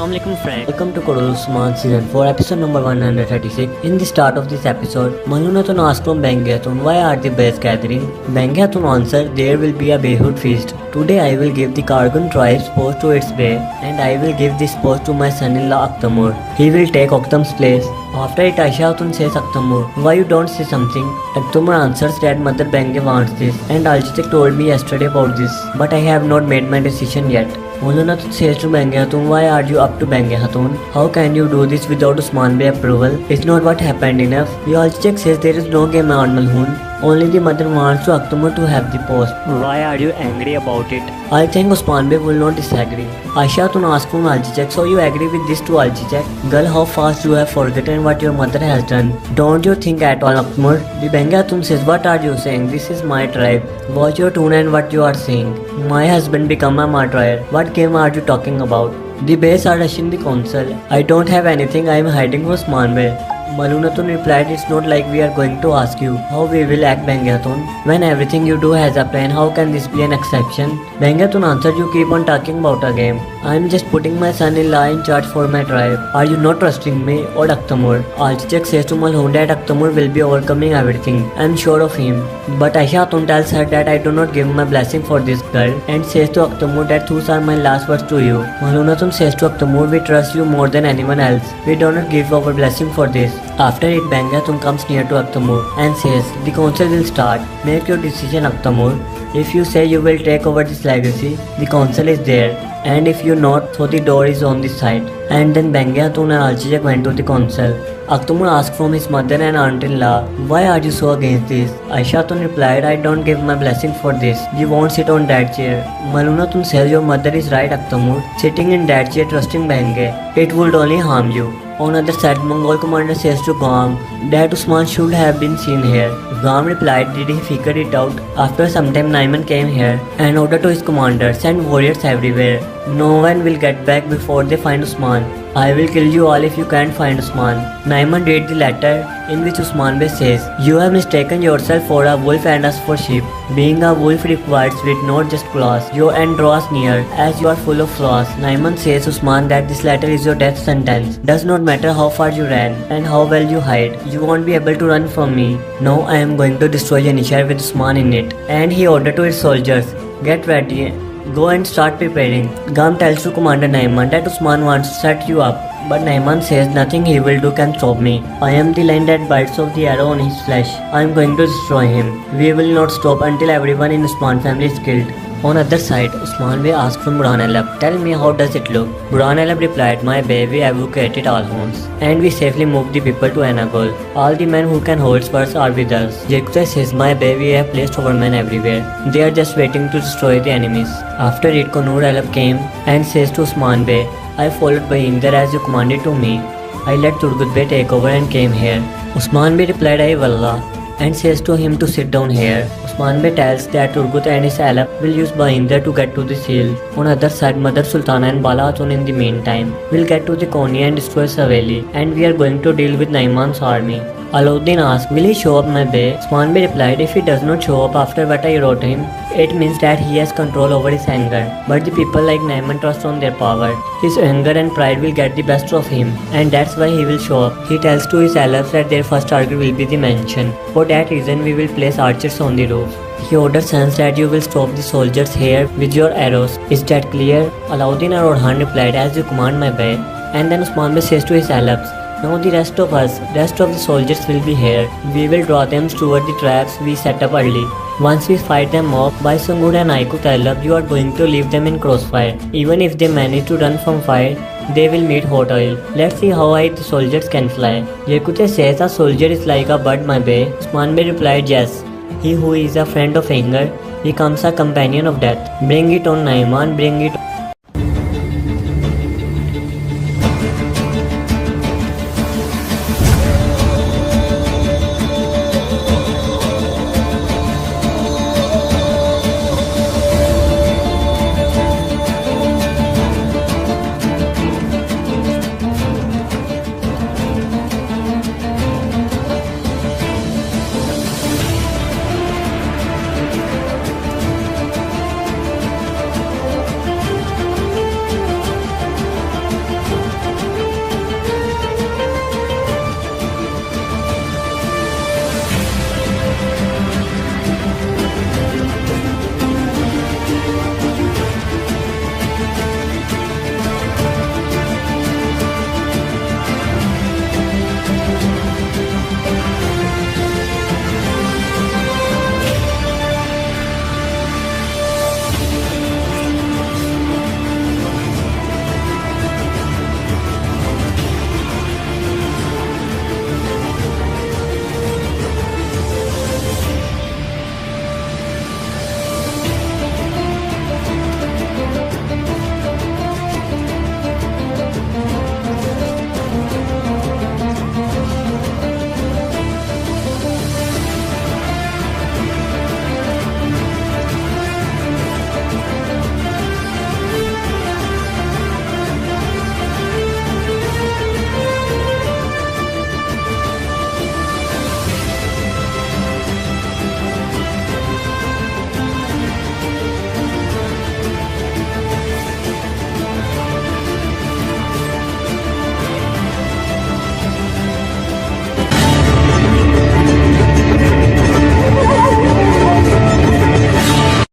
Assalamualaikum friends. Welcome to Kodol Usman Season 4 episode number 136. In the start of this episode, Malunatun asks from Bengyatun why are the bears gathering? Bengyatun answers there will be a Behud feast. Today I will give the Kargun tribe's post to its bay and I will give this post to my son-in-law Akhtamur. He will take Akhtam's place. After it Aishatun says Akhtamur, why you don't say something? Akhtamur answers that mother Bengay wants this and Alchitech told me yesterday about this but I have not made my decision yet. Malunatun says to Bengyatun, why are you up to Bengyatun? How can you do this without Usman Bey approval? It's not what happened enough. The Alchitech says there is no game on Malhun. Only the mother wants to Akhtamur to have the post. Why are you angry about it? I think Usman Bey will not disagree. Aishatun asks from Alchitech, so you agree with this to Alchitech? Girl, how fast you have forgotten what your mother has done. Don't you think at all, Akhtamur? The Bengyatun says, what are you saying? This is my tribe. Watch your tone and what you are saying. My husband become a martyr. What game are you talking about? The bears are rushing the council. I don't have anything. I am hiding from Usman Bey. Malunatun replied, it's not like we are going to ask you how we will act, Bengyatun. When everything you do has a plan, how can this be an exception? Bengyatun answered, you keep on talking about a game. I am just putting my son-in-law in charge for my tribe. Are you not trusting me or Akhtamur? Alchitech says to Malhun that Akhtamur will be overcoming everything. I am sure of him. But Aishatun tells her that I do not give my blessing for this girl and says to Akhtamur that those are my last words to you. Malunatun says to Akhtamur, we trust you more than anyone else. We do not give our blessing for this. After it, Bengyatun comes near to Akhtamur and says, the council will start. Make your decision, Akhtamur. If you say you will take over this legacy, the council is there. And if you not, so the door is on this side. And then Bengyatun and Alchitech went to the council. Akhtamur asked from his mother and aunt-in-law, why are you so against this? Aishatun replied, I don't give my blessing for this. You won't sit on that chair. Malunatun says, your mother is right, Akhtamur. Sitting in that chair trusting Bengay, it would only harm you. On the other side, Mongol commander says to Gam that Usman should have been seen here. Gam replied, did he figure it out? After some time, Naiman came here and ordered to his commander, send warriors everywhere. No one will get back before they find Usman. I will kill you all if you can't find Usman. Naiman read the letter in which Usman Bey says, you have mistaken yourself for a wolf and us for sheep. Being a wolf requires wit, not just claws. Your end draws near, as you are full of flaws. Naiman says Usman that this letter is your death sentence. Does not matter how far you ran and how well you hide. You won't be able to run from me. Now I am going to destroy Yanishar with Usman in it. And he ordered to his soldiers, get ready. Go and start preparing. Gam tells to Commander Naiman that Usman wants to set you up. But Naiman says nothing he will do can stop me. I am the lion that bites off the arrow on his flesh. I am going to destroy him. We will not stop until everyone in Usman family is killed. On the other side, Usman Bey asked from Burhan Alab, tell me how does it look? Burhan Alab replied, my Bey, we evacuated all homes and we safely moved the people to Anagol. All the men who can hold spurs are with us. Jekutay says, my Bey, we have placed our men everywhere. They are just waiting to destroy the enemies. After it, Konur Alab came and says to Usman Bey, I followed by Inder as you commanded to me. I let Turgut Bey take over and came here. Usman Bey replied, I wallah, and says to him to sit down here. Usman Bey tells that Turgut and his Alap will use Bahinder to get to the seal. On the other side, Mother Sultana and Bala Hatun in the meantime will get to the Konya and destroy Saveli, and we are going to deal with Naiman's army. Alauddin asked, will he show up, my Bey? Usman Bey replied, if he does not show up after what I wrote him, it means that he has control over his anger. But the people like Naiman trust on their power. His anger and pride will get the best of him, and that's why he will show up. He tells to his allies that their first target will be the mansion. For that reason, we will place archers on the roof. He orders Hans that you will stop the soldiers here with your arrows. Is that clear? Alauddin and Orhan replied, as you command, my Bey. And then Usman Bey says to his Alabs, now the rest of the soldiers will be here. We will draw them toward the traps we set up early. Once we fight them off, by Sungur and Aiku Talab, you are going to leave them in crossfire. Even if they manage to run from fire, they will meet hot oil. Let's see how high the soldiers can fly. Jekutay says a soldier is like a bird, my Bey. Usman Bey replied, yes. He who is a friend of anger becomes a companion of death. Bring it on, Naiman, bring it